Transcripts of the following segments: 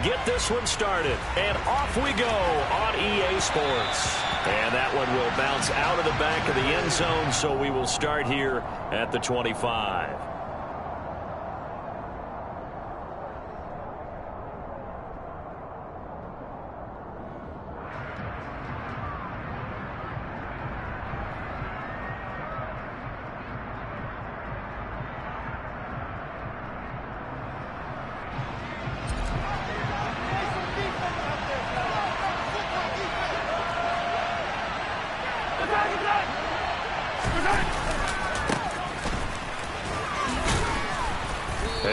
get this one started. And off we go on EA Sports. And that one will bounce out of the back of the end zone, so we will start here at the 25.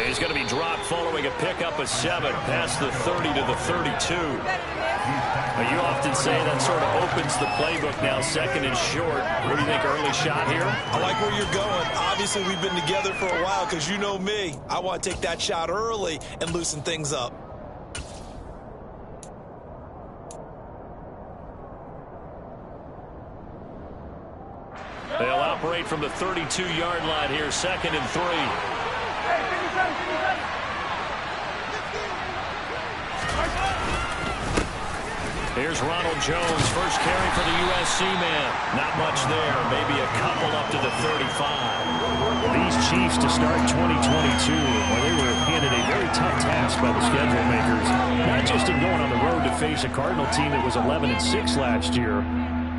He's going to be dropped following a pickup of 7 past the 30 to the 32. You often say that sort of opens the playbook now, second and short. What do you think, early shot here? I like where you're going. Obviously, we've been together for a while because you know me. I want to take that shot early and loosen things up. They'll operate from the 32-yard line here, second and 3. Here's Ronald Jones, first carry for the USC man. Not much there, maybe a couple up to the 35. These Chiefs to start 2022, well, they were handed a very tough task by the schedule makers. Not just in going on the road to face a Cardinal team that was 11-6 last year,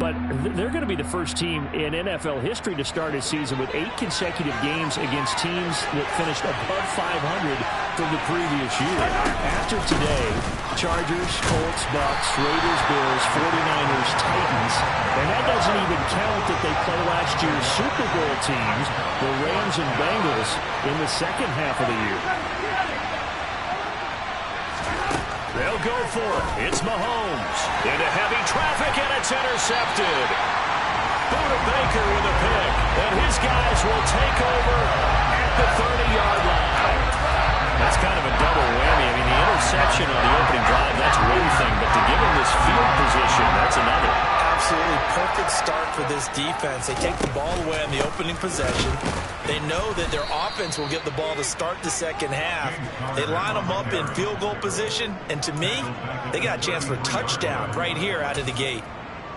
but they're going to be the first team in NFL history to start a season with 8 consecutive games against teams that finished above 500 from the previous year. After today, Chargers, Colts, Bucks, Raiders, Bills, 49ers, Titans, and that doesn't even count that they play last year's Super Bowl teams, the Rams and Bengals, in the second half of the year. They'll go for it. It's Mahomes. Into heavy traffic, and it's intercepted. Buda Baker with a pick, and his guys will take over at the 30-yard line. That's kind of a double whammy. I mean, the interception on the opening drive, that's one thing, but to give him this field position, that's another. Absolutely perfect start for this defense. They take the ball away on the opening possession. They know that their offense will get the ball to start the second half. They line them up in field goal position, and to me, they got a chance for a touchdown right here out of the gate.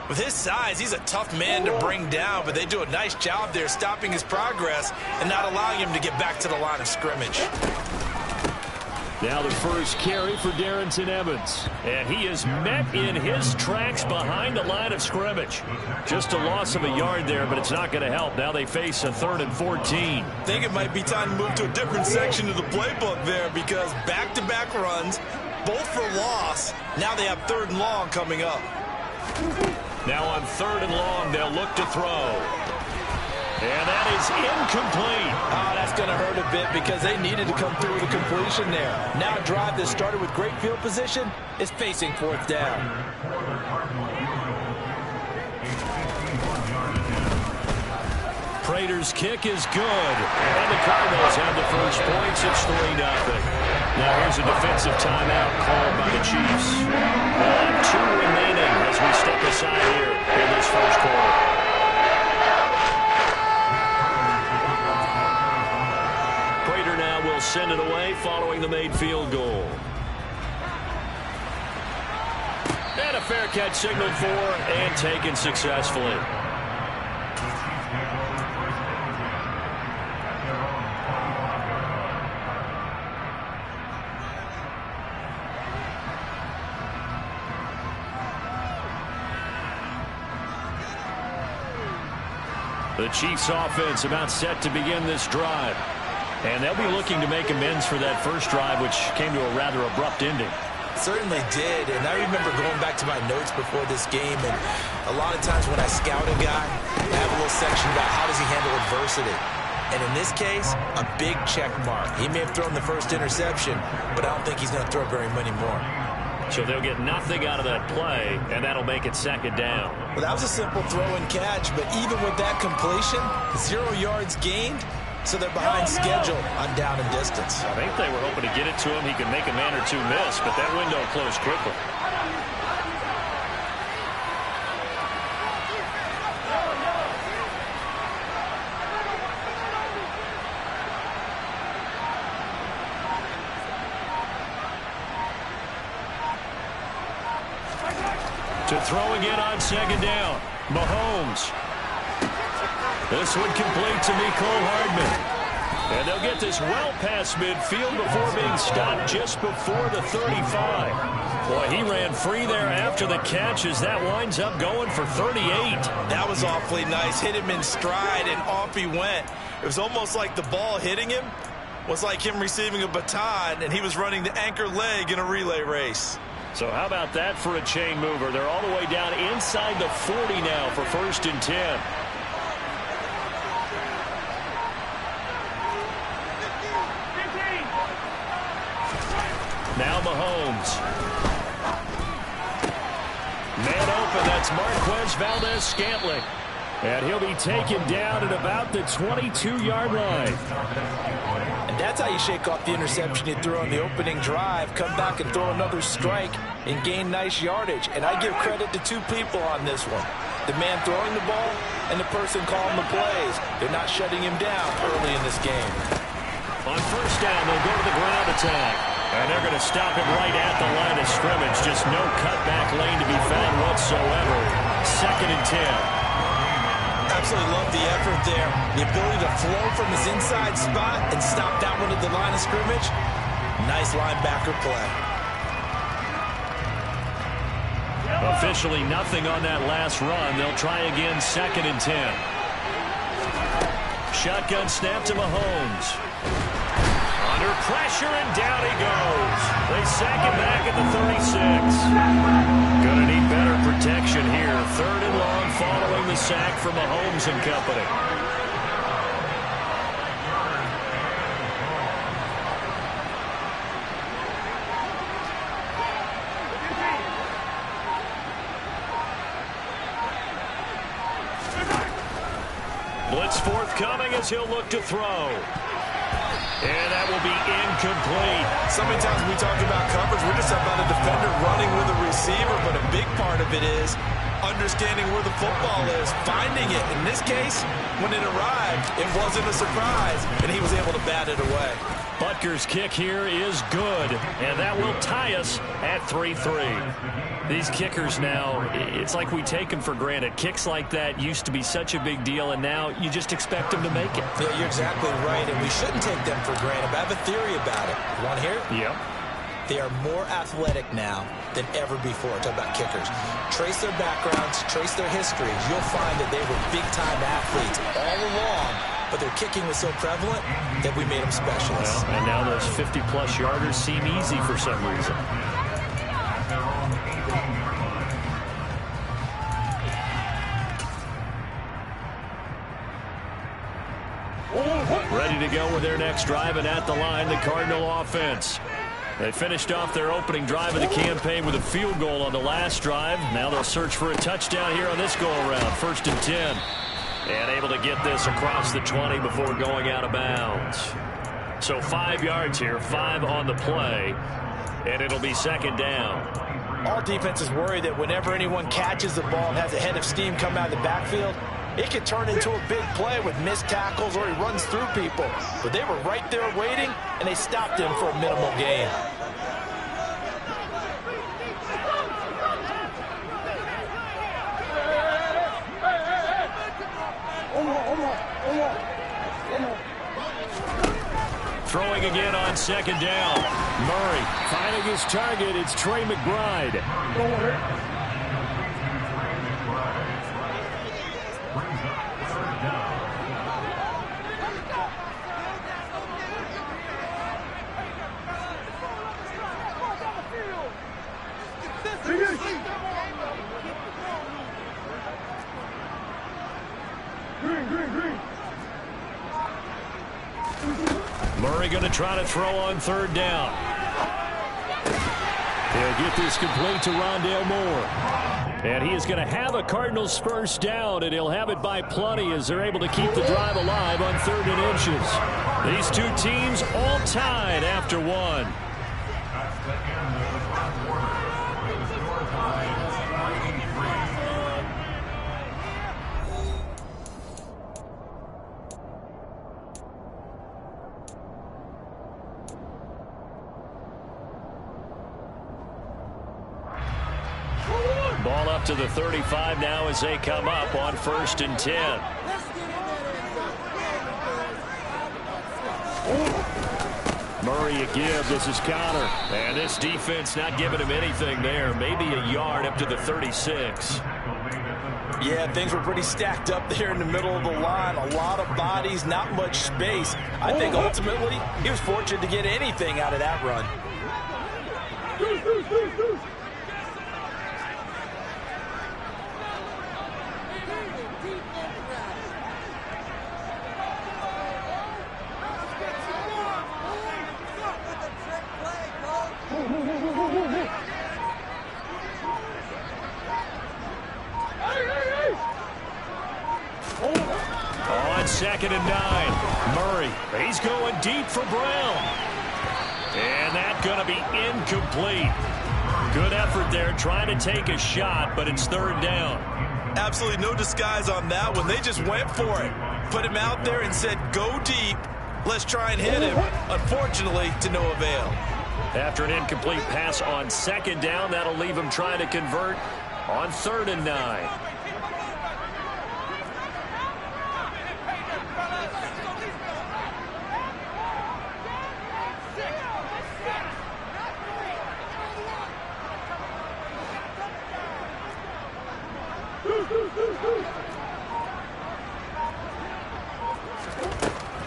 With his size, he's a tough man to bring down, but they do a nice job there stopping his progress and not allowing him to get back to the line of scrimmage. Now the first carry for Darrington Evans. And he is met in his tracks behind the line of scrimmage. Just a loss of a yard there, but it's not going to help. Now they face a 3rd and 14. I think it might be time to move to a different section of the playbook there because back-to-back runs, both for loss. Now they have 3rd and long coming up. Now on 3rd and long, they'll look to throw. And that is incomplete. Oh, that's going to hurt a bit because they needed to come through with a completion there. Now a drive that started with great field position is facing 4th down. Prater's kick is good. And the Cardinals have the first points. It's 3-0. Now here's a defensive timeout called by the Chiefs. 2 remaining as we step aside here in this first quarter. Will send it away following the made field goal. And a fair catch signaled for and taken successfully. The Chiefs offense about set to begin this drive. And they'll be looking to make amends for that first drive, which came to a rather abrupt ending. Certainly did, and I remember going back to my notes before this game, and a lot of times when I scout a guy, I have a little section about how does he handle adversity. And in this case, a big check mark. He may have thrown the first interception, but I don't think he's going to throw very many more. So they'll get nothing out of that play, and that'll make it 2nd down. Well, that was a simple throw and catch, but even with that completion, 0 yards gained. So they're behind schedule on down and distance. I think they were hoping to get it to him. He could make a man or two miss, but that window closed quickly. To throw again on second down. Mahomes. This one complete to Mecole Hardman. And they'll get this well past midfield before being stopped just before the 35. Boy, he ran free there after the catch as that winds up going for 38. That was awfully nice. Hit him in stride, and off he went. It was almost like the ball hitting him was like him receiving a baton, and he was running the anchor leg in a relay race. So how about that for a chain mover? They're all the way down inside the 40 now for 1st and 10. Now Mahomes. Man open, that's Marquez Valdez-Scantling. And he'll be taken down at about the 22-yard line. And that's how you shake off the interception you threw on the opening drive, come back and throw another strike and gain nice yardage. And I give credit to two people on this one. The man throwing the ball and the person calling the plays. They're not shutting him down early in this game. On 1st down, they'll go to the ground attack. And they're going to stop him right at the line of scrimmage. Just no cutback lane to be found whatsoever. 2nd and 10. Absolutely love the effort there. The ability to flow from his inside spot and stop that one at the line of scrimmage. Nice linebacker play. Officially nothing on that last run. They'll try again 2nd and 10. Shotgun snap to Mahomes. Under pressure, and down he goes. They sack him back at the 36. Gonna need better protection here. 3rd and long following the sack from Mahomes and company. Blitz forthcoming as he'll look to throw. And that will be incomplete. So many times we talk about coverage, we're just about a defender running with a receiver, but a big part of it is understanding where the football is, finding it. In this case, when it arrived, it wasn't a surprise, and he was able to bat it away. Butker's kick here is good, and that will tie us at 3-3. These kickers now, it's like we take them for granted. Kicks like that used to be such a big deal, and now you just expect them to make it. Yeah, you're exactly right, and we shouldn't take them for granted. But I have a theory about it. You want to hear it? Yep. They are more athletic now than ever before. Talk about kickers. Trace their backgrounds, trace their histories. You'll find that they were big-time athletes all along, but their kicking was so prevalent that we made them specialists. Well, and now those 50-plus yarders seem easy for some reason. Ready to go with their next drive, and at the line, the Cardinal offense. They finished off their opening drive of the campaign with a field goal on the last drive. Now they'll search for a touchdown here on this go-around. 1st and 10. And able to get this across the 20 before going out of bounds. So 5 yards here, 5 on the play, and it'll be 2nd down. All defenses worry that whenever anyone catches the ball and has a head of steam come out of the backfield, it could turn into a big play with missed tackles or he runs through people. But they were right there waiting, and they stopped him for a minimal gain. Throwing again on 2nd down. Murray finding his target. It's Trey McBride. Murray going to try to throw on 3rd down. He'll get this complete to Rondale Moore. And he is going to have a Cardinals first down, and he'll have it by plenty as they're able to keep the drive alive on 3rd and inches. These two teams all tied after 1. Ball up to the 35 now as they come up on 1st and 10. Murray a give. This is Connor. And this defense not giving him anything there. Maybe a yard up to the 36. Yeah, things were pretty stacked up there in the middle of the line. A lot of bodies, not much space. I think ultimately he was fortunate to get anything out of that run. On 2nd and 9, Murray. He's going deep for Brown. And that's going to be incomplete. Good effort there trying to take a shot, but it's 3rd down. Absolutely no disguise on that one. They just went for it. Put him out there and said, go deep. Let's try and hit him. Unfortunately, to no avail. After an incomplete pass on 2nd down, that'll leave him trying to convert on 3rd and 9.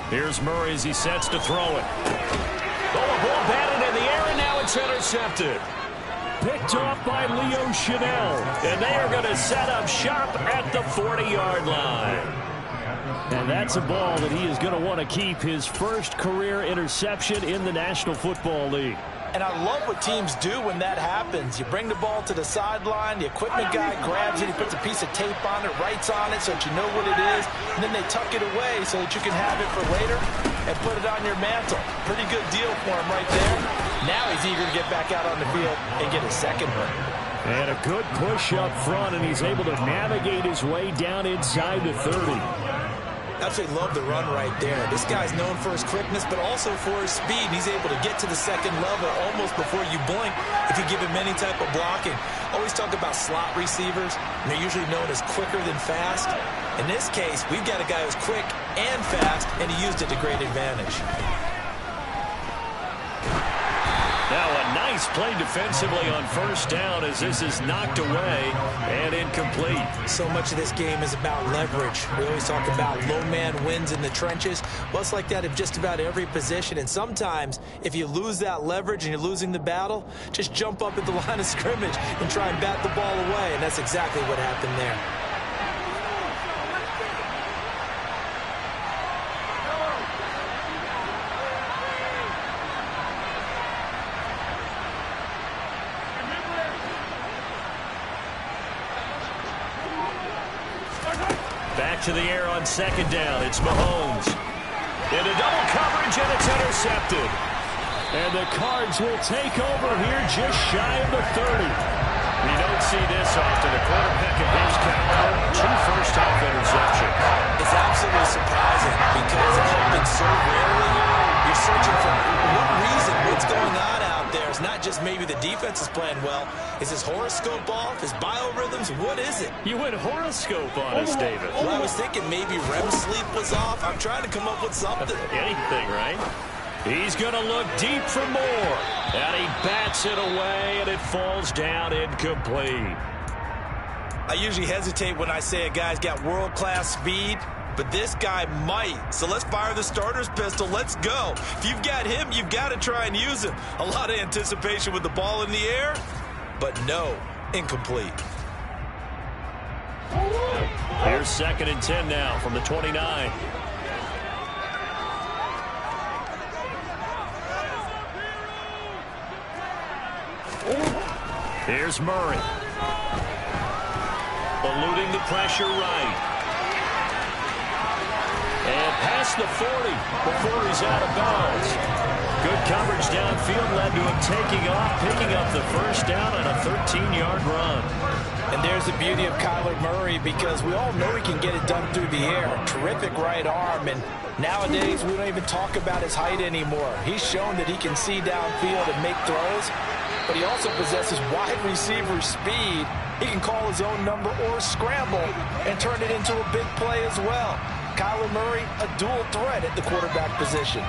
Here's Murray as he sets to throw it. Oh, ball batted in the air, and now it's intercepted. Picked off by Leo Chanel, and they are going to set up shop at the 40-yard line. And that's a ball that he is going to want to keep, his first career interception in the National Football League. And I love what teams do when that happens. You bring the ball to the sideline, the equipment guy grabs it, he puts a piece of tape on it, writes on it so that you know what it is, and then they tuck it away so that you can have it for later and put it on your mantle. Pretty good deal for him right there. Now he's eager to get back out on the field and get his second one. And a good push up front, and he's able to navigate his way down inside the 30. Absolutely love the run right there. This guy's known for his quickness, but also for his speed. He's able to get to the second level almost before you blink if you give him any type of blocking. Always talk about slot receivers, and they're usually known as quicker than fast. In this case, we've got a guy who's quick and fast, and he used it to great advantage. Now a nice play defensively on 1st down as this is knocked away and incomplete. So much of this game is about leverage. We always talk about low man wins in the trenches. Well, it's like that in just about every position. And sometimes if you lose that leverage and you're losing the battle, just jump up at the line of scrimmage and try and bat the ball away. And that's exactly what happened there. Back to the air on 2nd down. It's Mahomes. Into double coverage, and it's intercepted. And the Cards will take over here just shy of the 30. We don't see this often. A quarterback of his caliber, 2 first-half interceptions. It's absolutely surprising because it happens so rarely. You're searching for what reason, what's going on out there. It's not just maybe the defense is playing well. Is his horoscope off? His biorhythms? What is it? You went horoscope on us, David. Well, I was thinking maybe REM sleep was off. I'm trying to come up with something. Anything, right? He's going to look deep for more. And he bats it away, and it falls down incomplete. I usually hesitate when I say a guy's got world-class speed, but this guy might. So let's fire the starter's pistol. Let's go. If you've got him, you've got to try and use him. A lot of anticipation with the ball in the air, but no, incomplete. Here's 2nd and 10 now from the 29. Here's Murray. Eluding the pressure right. And past the 40 before he's out of bounds. Good coverage downfield led to him taking off, picking up the 1st down on a 13-yard run. And there's the beauty of Kyler Murray because we all know he can get it done through the air. Terrific right arm, and nowadays we don't even talk about his height anymore. He's shown that he can see downfield and make throws. but he also possesses wide receiver speed. He can call his own number or scramble and turn it into a big play as well. Kyler Murray, a dual threat at the quarterback position.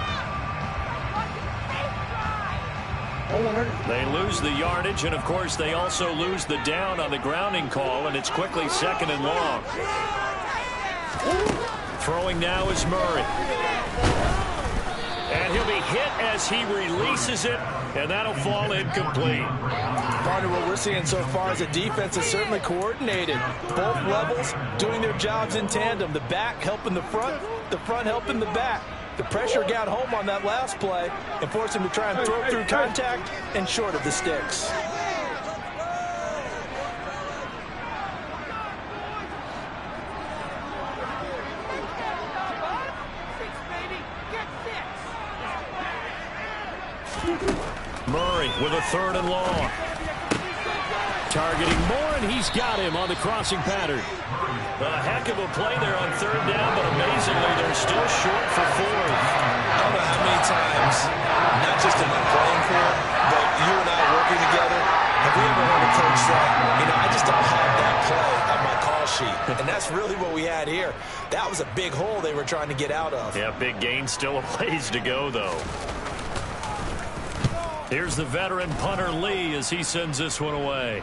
They lose the yardage, and of course they also lose the down on the grounding call, and it's quickly 2nd and long. Throwing now is Murray. And he'll be hit as he releases it, and that'll fall incomplete. Partner, what we're seeing so far is the defense is certainly coordinated. Both levels doing their jobs in tandem. The back helping the front helping the back. The pressure got home on that last play and forced him to try and throw through contact and short of the sticks. Murray with a 3rd and long. Targeting Moore, and he's got him on the crossing pattern. A heck of a play there on 3rd down, but amazingly, they're still short for 4th. I don't know how many times, not just in my playing career, but you and I working together, have we ever heard a coach say, I just don't have that play on my call sheet. And that's really what we had here. That was a big hole they were trying to get out of. Yeah, big gain, still a ways to go, though. Here's the veteran punter Lee as he sends this one away.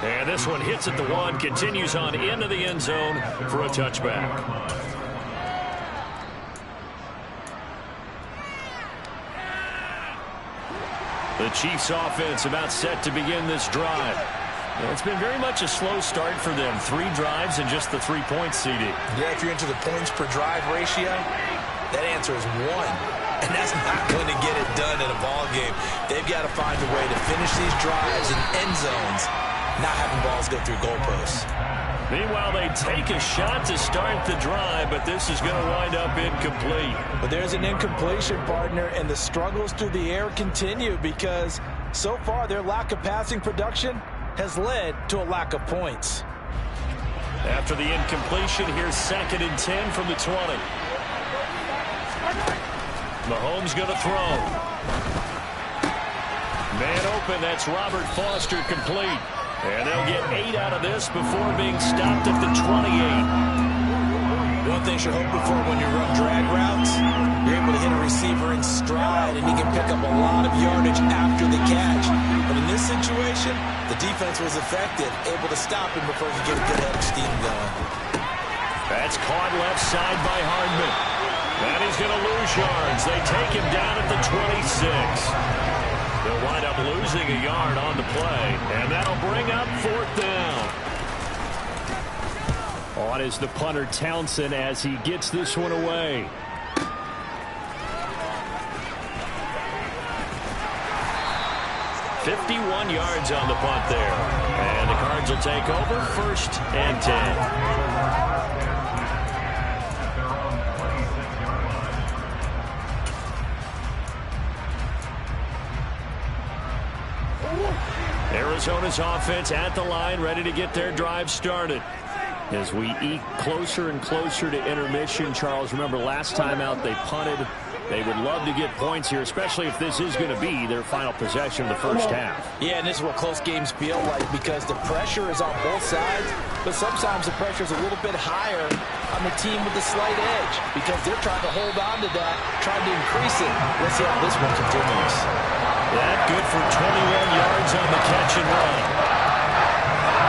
And this one hits at the 1, continues on into the end zone for a touchback. The Chiefs offense about set to begin this drive. It's been very much a slow start for them. 3 drives and just the 3 points, CD. Yeah, if you're into the points per drive ratio, that answer is 1. And that's not going to get it done in a ball game. They've got to find a way to finish these drives in end zones, not having balls go through goalposts. Meanwhile, they take a shot to start the drive, but this is going to wind up incomplete. But there's an incompletion, partner, and the struggles through the air continue because so far their lack of passing production has led to a lack of points. After the incompletion, here's 2nd and 10 from the 20. Mahomes going to throw. Man open, that's Robert Foster complete. And they'll get 8 out of this before being stopped at the 28. One thing you're hoping for when you run drag routes, you're able to hit a receiver in stride and he can pick up a lot of yardage after the catch. But in this situation, the defense was effective, able to stop him before he could get a good head of steam going. That's caught left side by Hardman. And he's going to lose yards. They take him down at the 26. They'll wind up losing a yard on the play, and that'll bring up 4th down. On is the punter Townsend as he gets this one away. "51 yards on the punt there. And the Cards will take over 1st and 10. Arizona's offense at the line, ready to get their drive started. As we eke closer and closer to intermission, Charles, remember last time out they punted. They would love to get points here, especially if this is going to be their final possession of the first half. Yeah, and this is what close games feel like because the pressure is on both sides, but sometimes the pressure is a little bit higher on the team with the slight edge because they're trying to hold on to that, trying to increase it. Let's see how this one continues. That good for 21 yards on the catch and run.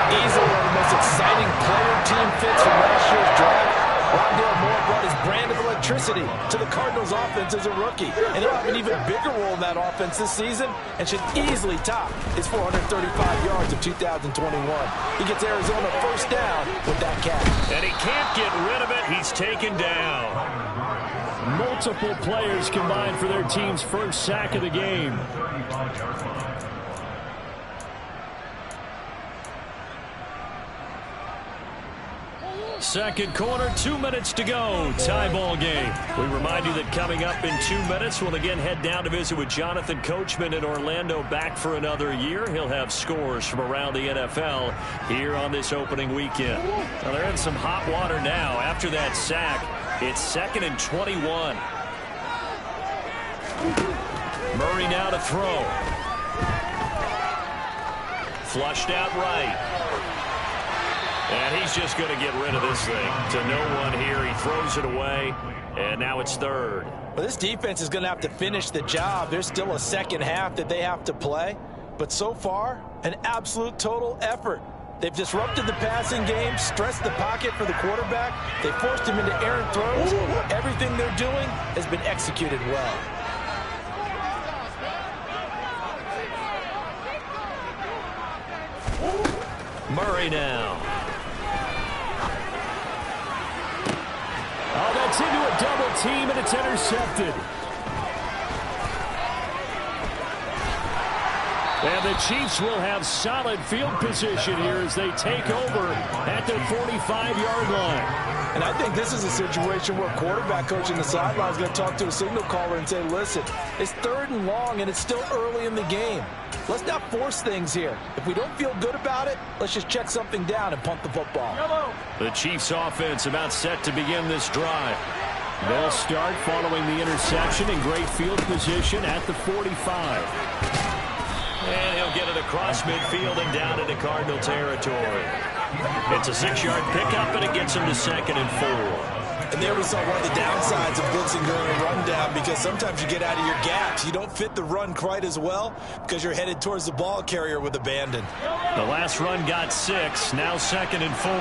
Easily one of the most exciting player-team fits from last year's draft. Rondale Moore brought his brand of electricity to the Cardinals' offense as a rookie. And he'll have an even bigger role in that offense this season and should easily top his 435 yards of 2021. He gets Arizona 1st down with that catch. And he can't get rid of it. He's taken down. Multiple players combined for their team's 1st sack of the game. Second quarter, 2 minutes to go. Tie ball game. We remind you that coming up in 2 minutes, we'll again head down to visit with Jonathan Coachman in Orlando, back for another year. He'll have scores from around the NFL here on this opening weekend. Now, they're in some hot water now. After that sack, it's 2nd and 21. Murray now to throw. Flushed out right. And he's just going to get rid of this thing to no one here. He throws it away, and now it's third. Well, this defense is going to have to finish the job. There's still a second half that they have to play. But so far, an absolute total effort. They've disrupted the passing game, stressed the pocket for the quarterback. They forced him into errant throws. Everything they're doing has been executed well. Murray now. Oh, that's into a double team, and it's intercepted. And the Chiefs will have solid field position here as they take over at their 45-yard line. And I think this is a situation where quarterback coach in the sideline is going to talk to a signal caller and say, listen, it's 3rd and long, and it's still early in the game. Let's not force things here. If we don't feel good about it, let's just check something down and punt the football. The Chiefs offense about set to begin this drive. They'll start following the interception in great field position at the 45. And he'll get it across midfield and down into Cardinal territory. It's a 6-yard pickup, and it gets him to 2nd and 4. And there we saw one of the downsides of blitzing during a rundown, because sometimes you get out of your gaps. You don't fit the run quite as well because you're headed towards the ball carrier with abandon. The last run got 6, now 2nd and 4.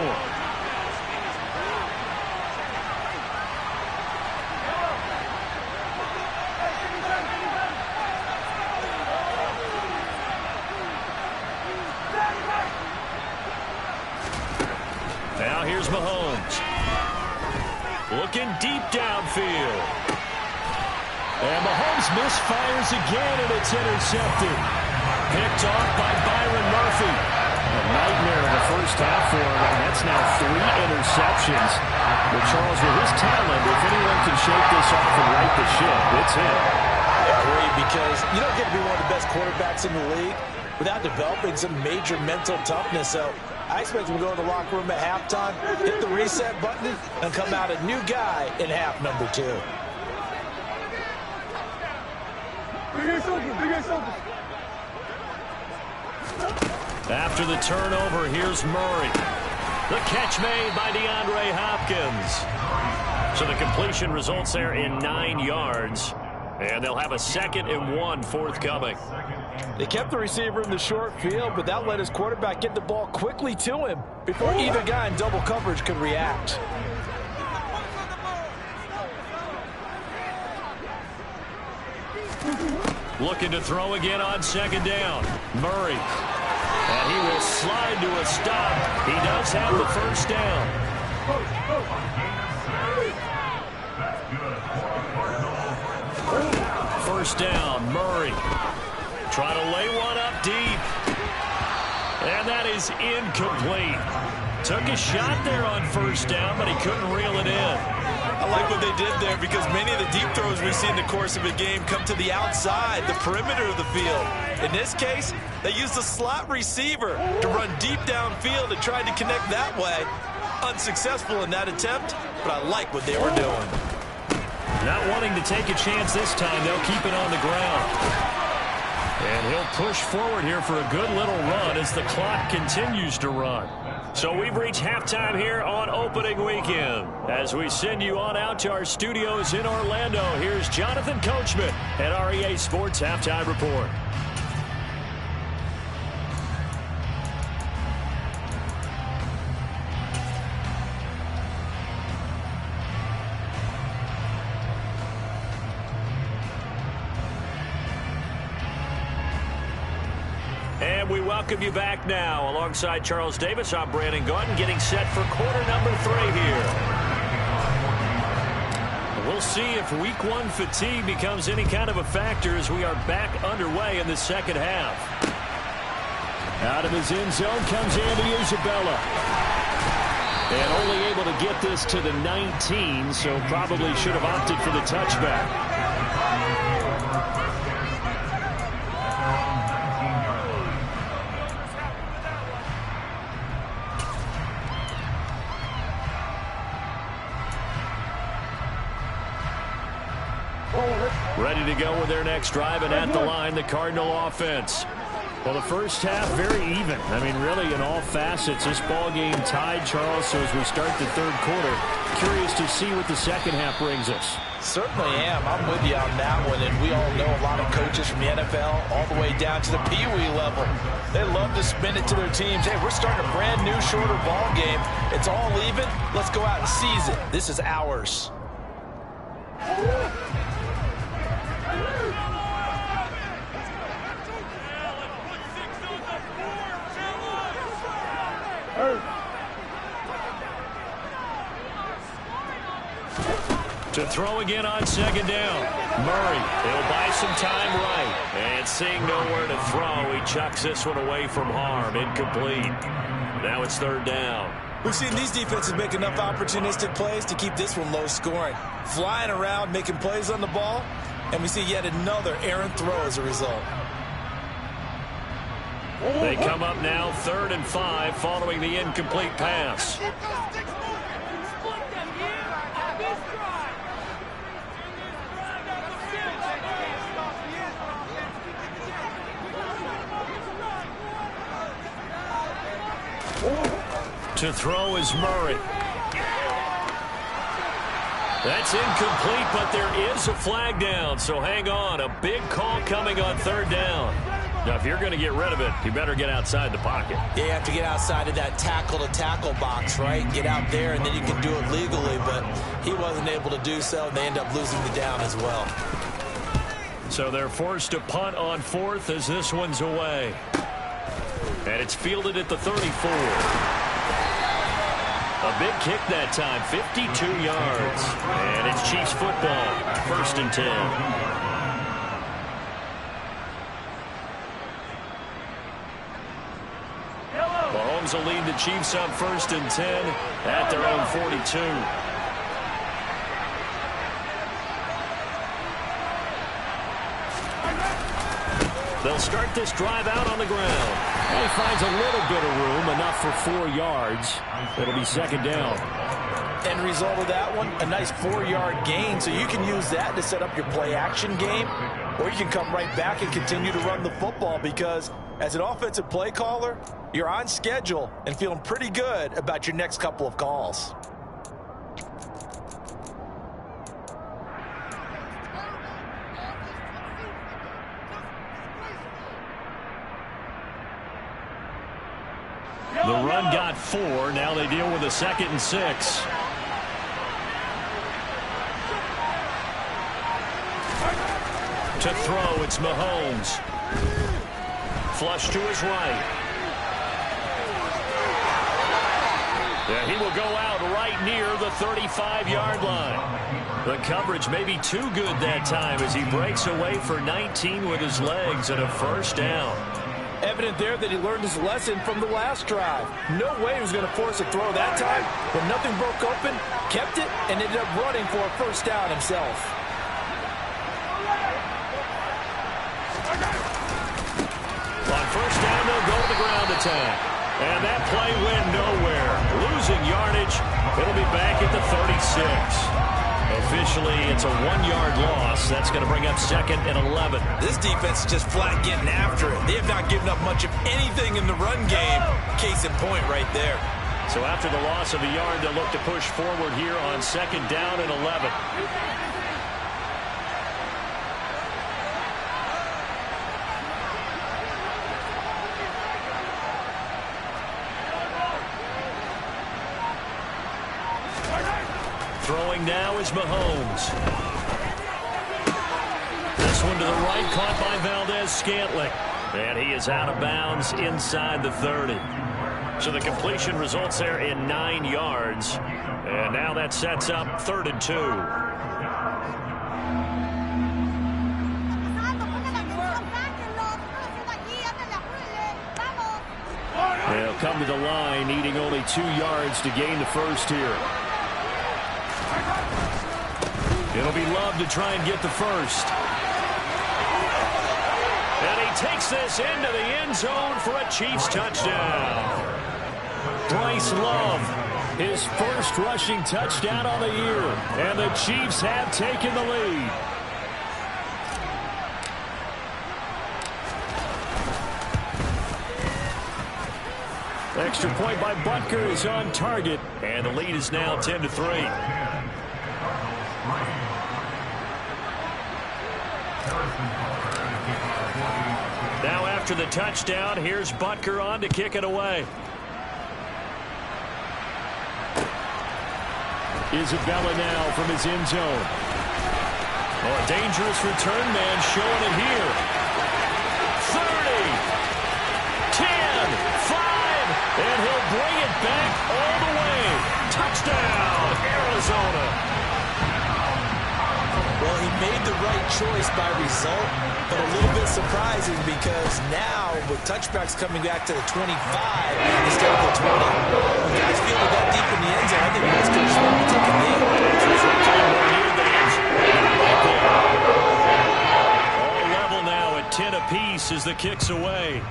Now here's Mahomes. Looking deep downfield. And Mahomes misfires again, and it's intercepted. Picked off by Byron Murphy. A nightmare in the first half for him, and that's now 3 interceptions. But Charles, with his talent, if anyone can shake this off and right the ship, it's him. I agree, because you don't get to be one of the best quarterbacks in the league without developing some major mental toughness. So I expect him to go in the locker room at halftime, hit the reset button, and come out a new guy in half number 2. After the turnover, here's Murray. The catch made by DeAndre Hopkins. So the completion results there in 9 yards. And they'll have a 2nd and 1 forthcoming. They kept the receiver in the short field, but that let his quarterback get the ball quickly to him before either guy in double coverage could react. Looking to throw again on 2nd down. Murray. And he will slide to a stop. He does have the 1st down. First down, Murray. Try to lay one up deep. And that is incomplete. Took a shot there on 1st down, but he couldn't reel it in. I like what they did there, because many of the deep throws we see in the course of a game come to the outside, the perimeter of the field. In this case, they used a slot receiver to run deep downfield and tried to connect that way. Unsuccessful in that attempt, but I like what they were doing. Not wanting to take a chance this time, they'll keep it on the ground. And he'll push forward here for a good little run as the clock continues to run. So we've reached halftime here on opening weekend. As we send you on out to our studios in Orlando, here's Jonathan Coachman at REA Sports Halftime Report. And we welcome you back now. Alongside Charles Davis, I'm Brandon Gaudin, getting set for quarter number 3 here. We'll see if week 1 fatigue becomes any kind of a factor as we are back underway in the 2nd half. Out of his end zone comes Andy Isabella. And only able to get this to the 19, so probably should have opted for the touchback. Ready to go with their next drive, and at the line, the Cardinal offense. Well, the first half, very even. I mean, really, in all facets, this ball game tied, Charles. So as we start the third quarter, curious to see what the second half brings us. Certainly am. I'm with you on that one. And we all know a lot of coaches from the NFL all the way down to the Pee-wee level. They love to spin it to their teams. Hey, we're starting a brand new, shorter ball game. It's all even. Let's go out and seize it. This is ours. To throw again on second down. Murray, he'll buy some time right. And seeing nowhere to throw, he chucks this one away from harm. Incomplete. Now it's third down. We've seen these defenses make enough opportunistic plays to keep this one low scoring. Flying around, making plays on the ball, and we see yet another errant throw as a result. They come up now 3rd and 5 following the incomplete pass. To throw is Murray. That's incomplete, but there is a flag down, so hang on. A big call coming on 3rd down. Now, if you're going to get rid of it, you better get outside the pocket. Yeah, you have to get outside of that tackle-to-tackle box, right? Get out there, and then you can do it legally, but he wasn't able to do so, and they end up losing the down as well. So they're forced to punt on 4th as this one's away. And it's fielded at the 34. A big kick that time, 52 yards. And it's Chiefs football, 1st and 10. Mahomes will lead the Chiefs up 1st and 10 at their own 42. They'll start this drive out on the ground. And he finds a little bit of room, enough for 4 yards. It'll be 2nd down. End result of that one, a nice 4-yard gain, so you can use that to set up your play-action game, or you can come right back and continue to run the football because as an offensive play caller, you're on schedule and feeling pretty good about your next couple of calls. The run got 4. Now they deal with a 2nd and 6. To throw, it's Mahomes. Flush to his right. Yeah, he will go out right near the 35-yard line. The coverage may be too good that time as he breaks away for 19 with his legs and a 1st down. Evident there that he learned his lesson from the last drive. No way he was going to force a throw that time. When nothing broke open, kept it, and ended up running for a 1st down himself. On 1st down, they'll go to the ground attack. And that play went nowhere. Losing yardage. It'll be back at the 36. Officially, it's a 1-yard loss. That's going to bring up 2nd and 11. This defense is just flat getting after it. They have not given up much of anything in the run game. Case in point right there. So after the loss of a yard, they'll look to push forward here on 2nd down and 11. Throwing now is Mahomes. This one to the right, caught by Valdez-Scantling. And he is out of bounds inside the 30. So the completion results there in 9 yards. And now that sets up 3rd and 2. They'll come to the line, needing only 2 yards to gain the 1st here. It'll be Love to try and get the 1st. And he takes this into the end zone for a Chiefs touchdown. Bryce Love, his 1st rushing touchdown on the year. And the Chiefs have taken the lead. Extra point by Butker is on target, and the lead is now 10-3. Now after the touchdown, here's Butker on to kick it away. Isabella now from his end zone. Oh, a dangerous return man showing it here. 30, 10, 5, and he'll bring it back all the way. Touchdown, Arizona. Well, he made the right choice by result, but a little bit surprising because now with touchbacks coming back to the 25 instead of the 20, when guys feel that deep in the end zone, I think most coaches want to take a knee. All level now at 10 apiece as the kick's away.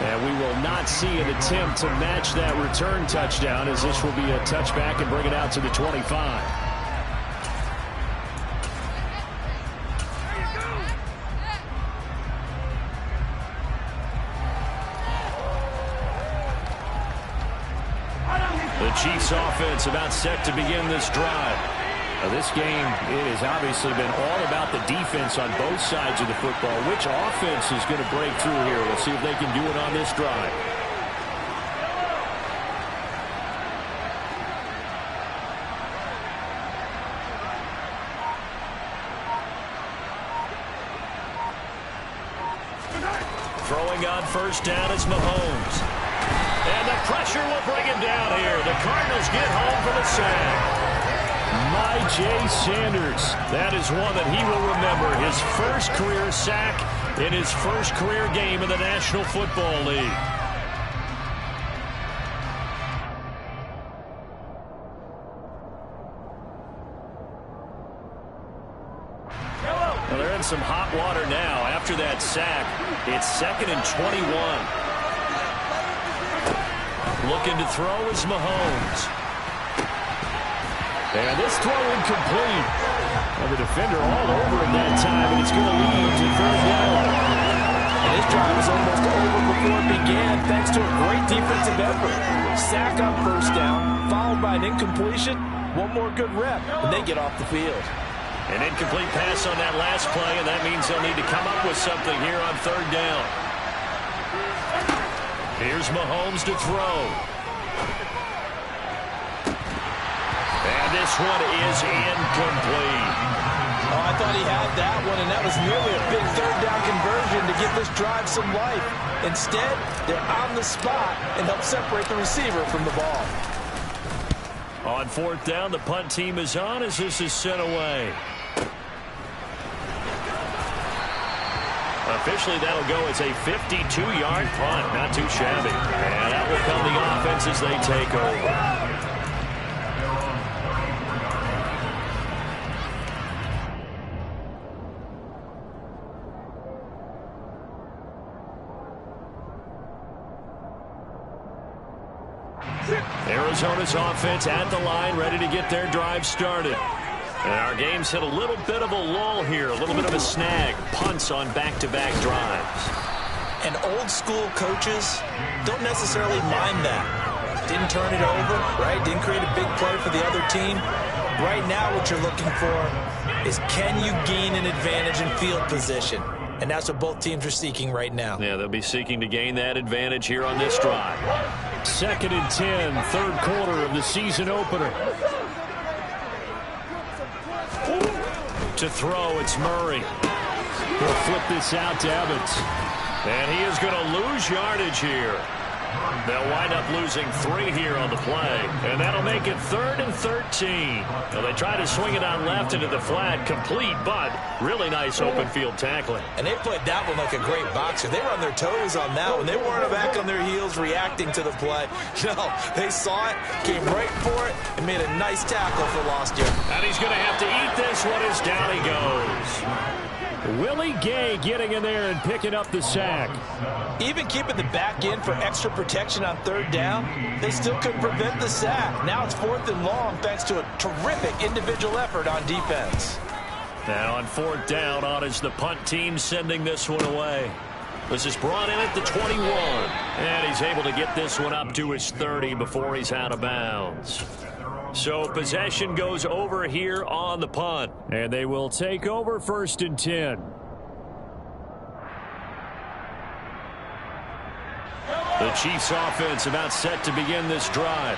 And we will not see an attempt to match that return touchdown, as this will be a touchback and bring it out to the 25. The Chiefs offense about set to begin this drive. This game, it has obviously been all about the defense on both sides of the football. Which offense is going to break through here? We'll see if they can do it on this drive. Throwing on first down is Mahomes. And the pressure will bring him down here. The Cardinals get home for the sack. Jay Sanders. That is one that he will remember. His first career sack in his first career game in the National Football League. Well, they're in some hot water now. After that sack, it's 2nd and 21. Looking to throw is Mahomes. And this throw incomplete. And the defender all over him that time, and it's going to lead to 3rd down. And this drive is almost over before it began, thanks to a great defensive effort. Sack on first down, followed by an incompletion. One more good rep, and they get off the field. An incomplete pass on that last play, and that means they'll need to come up with something here on 3rd down. Here's Mahomes to throw. And this one is incomplete. Oh, I thought he had that one, and that was nearly a big 3rd down conversion to give this drive some life. Instead, they're on the spot and help separate the receiver from the ball. On 4th down, the punt team is on as this is sent away. Officially, that'll go as a 52-yard punt. Not too shabby. And that will come the offense as they take over. Arizona's offense at the line, ready to get their drive started. And our game's hit a little bit of a lull here, a little bit of a snag. Punts on back-to-back drives. And old-school coaches don't necessarily mind that. Didn't turn it over, right? Didn't create a big play for the other team. Right now what you're looking for is, can you gain an advantage in field position? And that's what both teams are seeking right now. Yeah, they'll be seeking to gain that advantage here on this drive. 2nd and 10, 3rd quarter of the season opener. To throw, it's Murray. He'll flip this out to Evans. And he is going to lose yardage here. They'll wind up losing 3 here on the play. And that'll make it 3rd and 13. Now they try to swing it out left into the flat, complete, but really nice open field tackling. And they played that one like a great boxer. They were on their toes on that one. They weren't back on their heels reacting to the play. No, they saw it, came right for it, and made a nice tackle for lost yard. And he's going to have to eat this one as down he goes. Willie Gay getting in there and picking up the sack. Even keeping the back in for extra protection on 3rd down, they still couldn't prevent the sack. Now it's 4th and long thanks to a terrific individual effort on defense. Now on 4th down, on is the punt team sending this one away. This is brought in at the 21. And he's able to get this one up to his 30 before he's out of bounds. So possession goes over here on the punt. And they will take over 1st and 10. The Chiefs offense about set to begin this drive.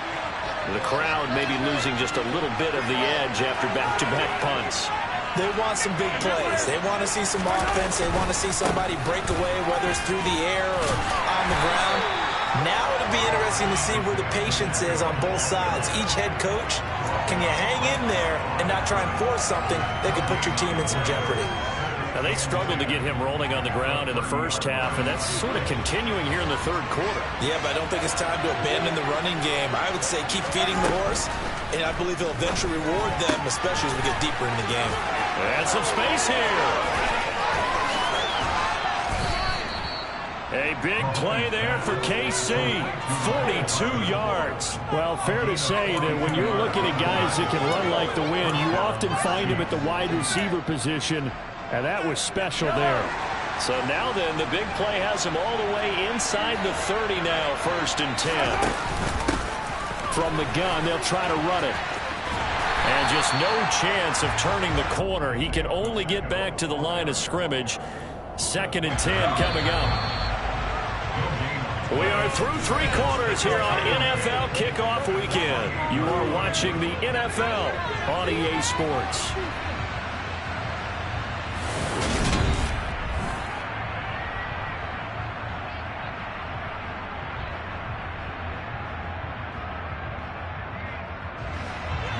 The crowd maybe losing just a little bit of the edge after back-to-back punts. They want some big plays. They want to see some offense. They want to see somebody break away, whether it's through the air or on the ground. Now it'll be interesting to see where the patience is on both sides. Each head coach, can you hang in there and not try and force something that could put your team in some jeopardy? Now, they struggled to get him rolling on the ground in the first half, and that's sort of continuing here in the 3rd quarter. Yeah, but I don't think it's time to abandon the running game. I would say keep feeding the horse, and I believe he'll eventually reward them, especially as we get deeper in the game. And some space here. A big play there for KC. 42 yards. Well, fair to say that when you're looking at guys that can run like the wind, you often find them at the wide receiver position. And that was special there. So now then, the big play has him all the way inside the 30 now, 1st and 10. From the gun, they'll try to run it. And just no chance of turning the corner. He can only get back to the line of scrimmage. 2nd and 10 coming up. We are through 3 quarters here on NFL Kickoff Weekend. You are watching the NFL on EA Sports.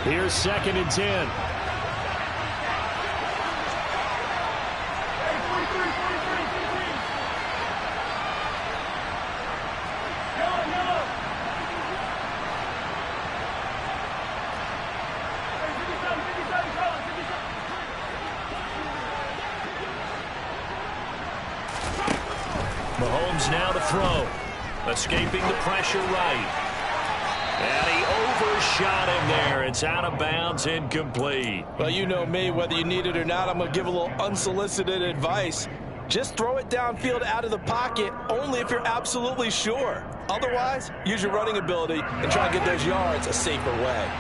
Here's 2nd and 10. Mahomes now to throw. Escaping the pressure right. And he overshot him there. It's out of bounds, incomplete. Well, you know me, whether you need it or not, I'm going to give a little unsolicited advice. Just throw it downfield out of the pocket only if you're absolutely sure. Otherwise, use your running ability and try to get those yards a safer way.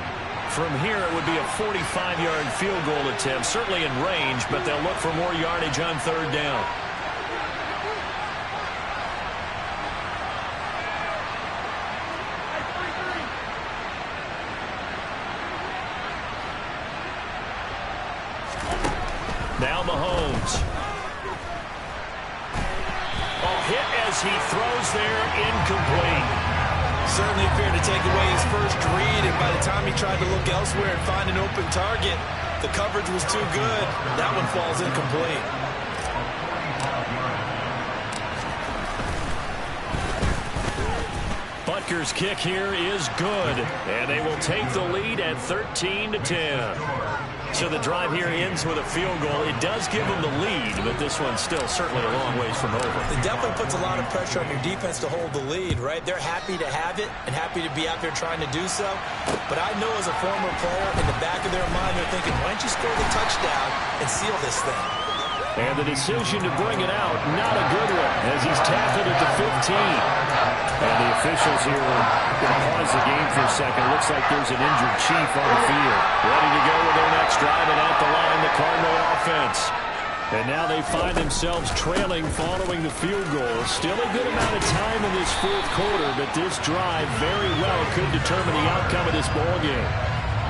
From here, it would be a 45-yard field goal attempt, certainly in range, but they'll look for more yardage on 3rd down. Now Mahomes. Hit as he throws there, incomplete. Certainly appeared to take away his first read, and by the time he tried to look elsewhere and find an open target, the coverage was too good. That one falls incomplete. Butker's kick here is good, and they will take the lead at 13-10. So the drive here ends with a field goal. It does give them the lead, but this one's still certainly a long ways from over. It definitely puts a lot of pressure on your defense to hold the lead, right? They're happy to have it and happy to be out there trying to do so. But I know as a former player, in the back of their mind, they're thinking, why don't you score the touchdown and seal this thing? And the decision to bring it out, not a good one, as he's tackled at the 15. And the officials here are going to pause the game for a second. Looks like there's an injured Chief on the field. Ready to go with their next drive, and at the line, the Cardinal offense. And now they find themselves trailing following the field goal. Still a good amount of time in this 4th quarter, but this drive very well could determine the outcome of this ball game.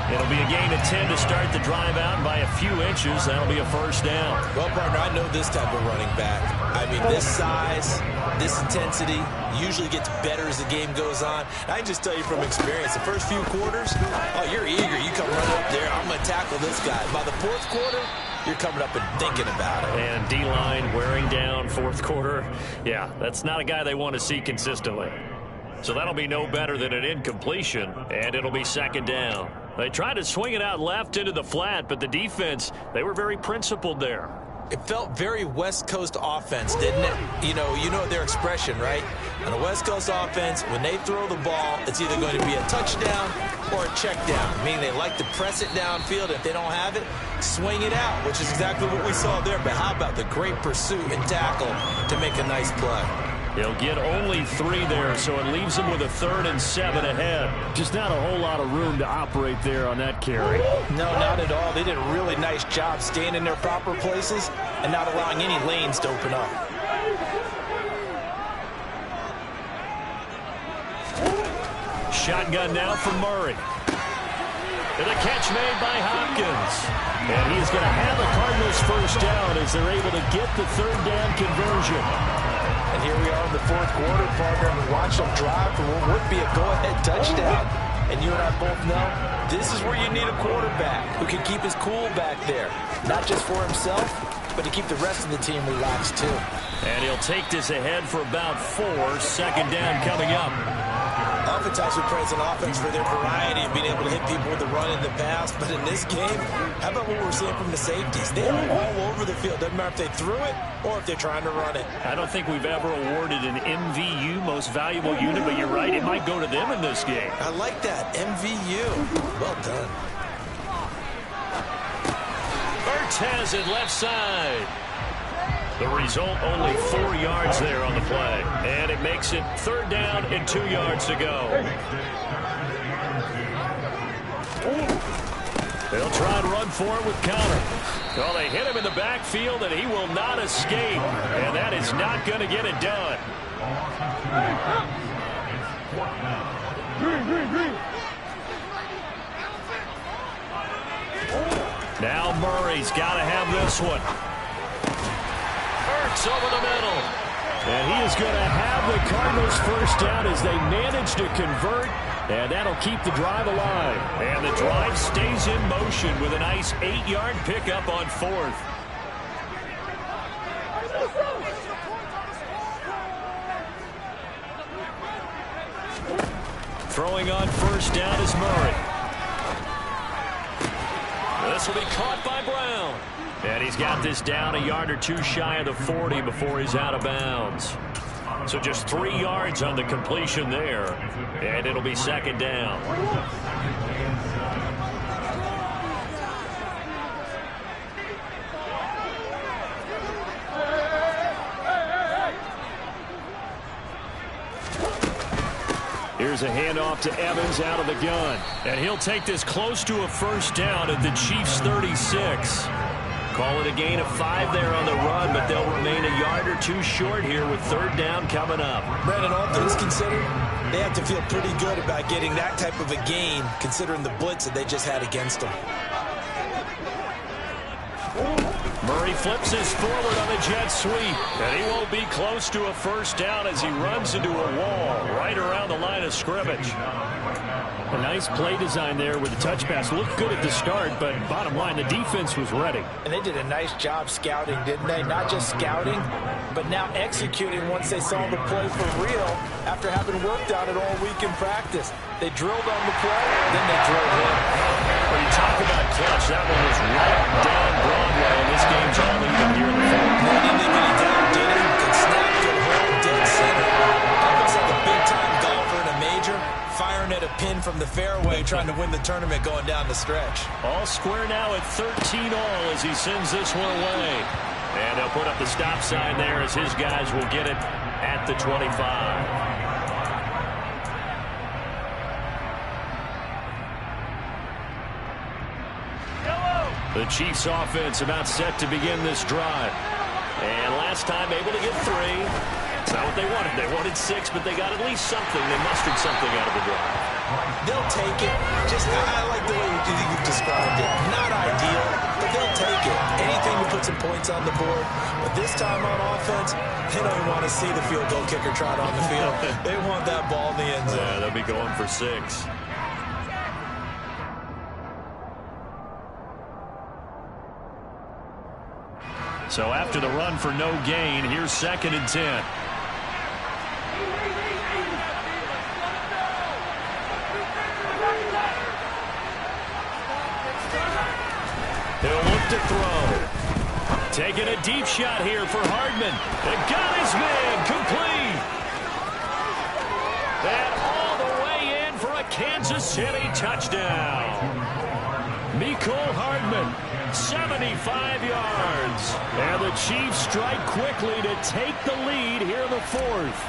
It'll be a gain of 10 to start the drive out by a few inches. That'll be a 1st down. Well, partner, I know this type of running back. I mean, this size, this intensity usually gets better as the game goes on. I can just tell you from experience, the first few quarters, oh, you're eager. You come right up there. I'm going to tackle this guy. By the 4th quarter, you're coming up and thinking about it. And D-line wearing down 4th quarter. Yeah, that's not a guy they want to see consistently. So that'll be no better than an incompletion, and it'll be 2nd down. They tried to swing it out left into the flat, but the defense, they were very principled there. It felt very West Coast offense, didn't it? You know their expression, right? On a West Coast offense, when they throw the ball, it's either going to be a touchdown or a check down, meaning they like to press it downfield. If they don't have it, swing it out, which is exactly what we saw there. But how about the great pursuit and tackle to make a nice play? He'll get only 3 there, so it leaves him with a 3rd and 7 ahead. Just not a whole lot of room to operate there on that carry. No, not at all. They did a really nice job staying in their proper places and not allowing any lanes to open up. Shotgun now for Murray. And a catch made by Hopkins. And he's going to have the Cardinals first down as they're able to get the 3rd down conversion. And here we are in the 4th quarter, partner, and watch them drive for what would be a go-ahead touchdown. And you and I both know this is where you need a quarterback who can keep his cool back there. Not just for himself, but to keep the rest of the team relaxed too. And he'll take this ahead for about 4. 2nd down coming up. Oftentimes we praise an offense for their variety of being able to hit people with the run in the pass. But in this game, how about what we're seeing from the safeties? They are all over the field. Doesn't matter if they threw it or if they're trying to run it. I don't think we've ever awarded an MVU, most valuable unit, but you're right, it might go to them in this game. I like that, MVU. Well done. Ertz has it left side. The result, only 4 yards there on the play. And it makes it 3rd down and 2 yards to go. They'll try and run for it with Conner. Well, they hit him in the backfield, and he will not escape. And that is not going to get it done. Now Murray's got to have this one. Ertz over the middle. And he is going to have the Cardinals first down as they manage to convert. And that'll keep the drive alive. And the drive stays in motion with a nice 8-yard pickup on 4th. Throwing on first down is Murray. This will be caught by Brown. And he's got this down a yard or 2 shy of the 40 before he's out of bounds. So just 3 yards on the completion there. And it'll be 2nd down. Here's a handoff to Evans out of the gun. And he'll take this close to a first down at the Chiefs' 36. Call it a gain of 5 there on the run, but they'll remain a yard or 2 short here with 3rd down coming up. Brandon, all things considered, they have to feel pretty good about getting that type of a gain, considering the blitz that they just had against them. Murray flips his forward on a jet sweep, and he won't be close to a first down as he runs into a wall right around the line of scrimmage. A nice play design there with the touch pass. Looked good at the start, but bottom line, the defense was ready. And they did a nice job scouting, didn't they? Not just scouting, but now executing once they saw the play for real after having worked on it all week in practice. They drilled on the play, then they drilled in. When you talk about clutch, that one was right down Broadway, and this game's all even here in the fourth. He didn't leave any doubt, did he? Good snap, good hold, dead center. Almost like a big-time golfer in a major, firing at a pin from the fairway, trying to win the tournament going down the stretch. All square now at 13 all as he sends this one away. And they'll put up the stop sign there as his guys will get it at the 25. The Chiefs offense about set to begin this drive. And last time able to get 3. It's not what they wanted. They wanted 6, but they got at least something. They mustered something out of the drive. They'll take it. I like the way you described it. Not ideal, but they'll take it. Anything to put some points on the board. But this time on offense, they don't even want to see the field goal kicker trot on the field. They want that ball in the end zone. Yeah, they'll be going for 6. So after the run for no gain, here's 2nd and 10. He'll look to throw. Taking a deep shot here for Hardman. It got his man complete. And all the way in for a Kansas City touchdown. Mecole Hardman, 75 yards. And the Chiefs strike quickly to take the lead here in the fourth.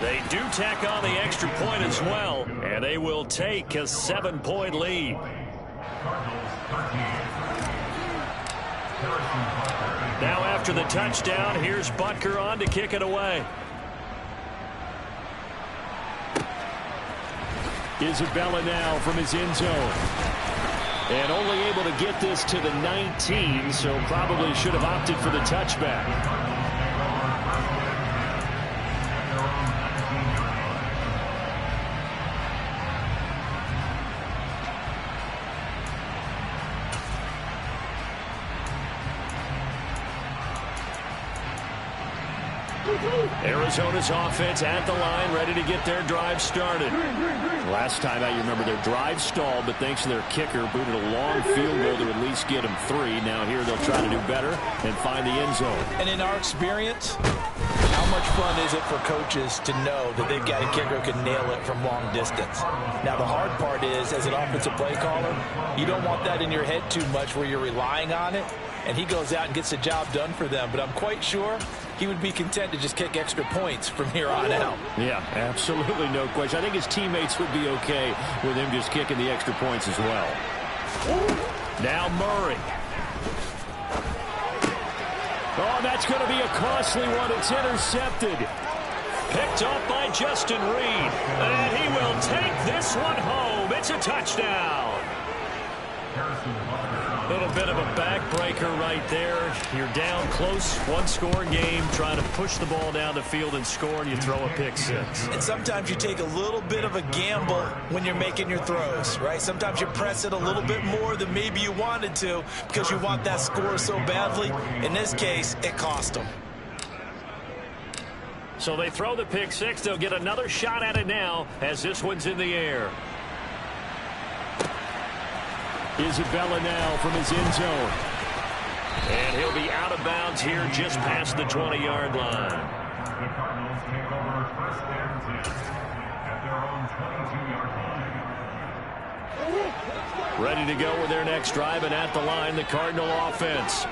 They do tack on the extra point as well, and they will take a 7-point lead. Now after the touchdown, here's Butker on to kick it away. Isabella now from his end zone. And only able to get this to the 19, so probably should have opted for the touchback. Arizona's offense at the line, ready to get their drive started. Last time out, you remember their drive stalled, but thanks to their kicker, booted a long field goal to at least get them 3. Now here they'll try to do better and find the end zone. And in our experience, how much fun is it for coaches to know that they've got a kicker who can nail it from long distance? Now, the hard part is, as an offensive play caller, you don't want that in your head too much where you're relying on it, and he goes out and gets the job done for them. But I'm quite sure he would be content to just kick extra points from here on out. Yeah, absolutely no question. I think his teammates would be okay with him just kicking the extra points as well. Now Murray. Oh, that's going to be a costly one. It's intercepted. Picked up by Justin Reed. And he will take this one home. It's a touchdown. A little bit of a backbreaker right there. You're down close, one-score game, trying to push the ball down the field and score, and you throw a pick six. And sometimes you take a little bit of a gamble when you're making your throws, right? Sometimes you press it a little bit more than maybe you wanted to because you want that score so badly. In this case, it cost them. So they throw the pick six. They'll get another shot at it now as this one's in the air. Isabella now from his end zone. And he'll be out of bounds here just past the 20-yard line. The Cardinals take over 1st and 10 at their own 22-yard line. Ready to go with their next drive, and at the line, the Cardinal offense.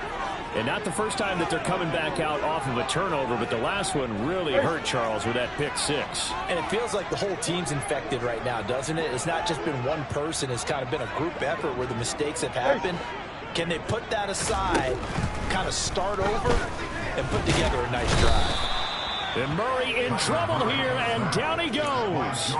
And not the first time that they're coming back out off of a turnover, but the last one really hurt Charles with that pick six. And it feels like the whole team's infected right now, doesn't it? It's not just been one person. It's kind of been a group effort where the mistakes have happened. Can they put that aside, kind of start over, and put together a nice drive? And Murray in trouble here, and down he goes.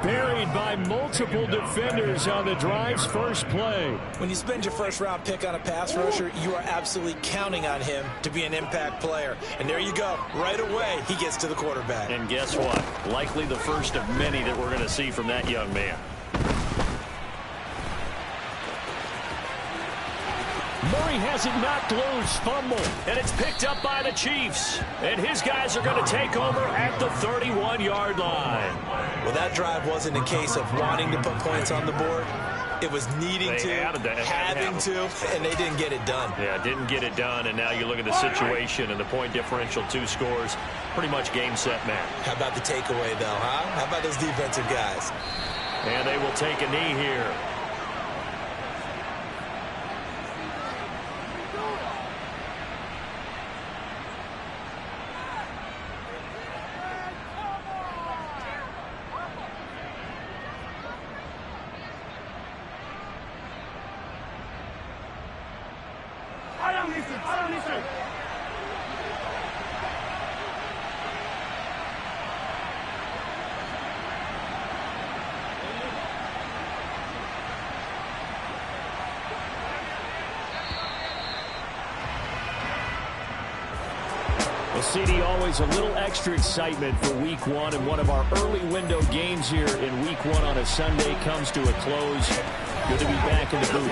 Buried by multiple defenders on the drive's first play. When you spend your first-round pick on a pass rusher, you are absolutely counting on him to be an impact player. And there you go. Right away, he gets to the quarterback. And guess what? Likely the first of many that we're going to see from that young man. Murray has it knocked loose, fumble. And it's picked up by the Chiefs. And his guys are going to take over at the 31-yard line. Well, that drive wasn't a case of wanting to put points on the board. It was needing to, having to, and they didn't get it done. Yeah, didn't get it done, and now you look at the situation and the point differential, 2 scores, pretty much game, set, match. How about the takeaway, though, huh? How about those defensive guys? And they will take a knee here. CD, always a little extra excitement for Week 1, and one of our early window games here in Week 1 on a Sunday comes to a close. Good to be back in the booth.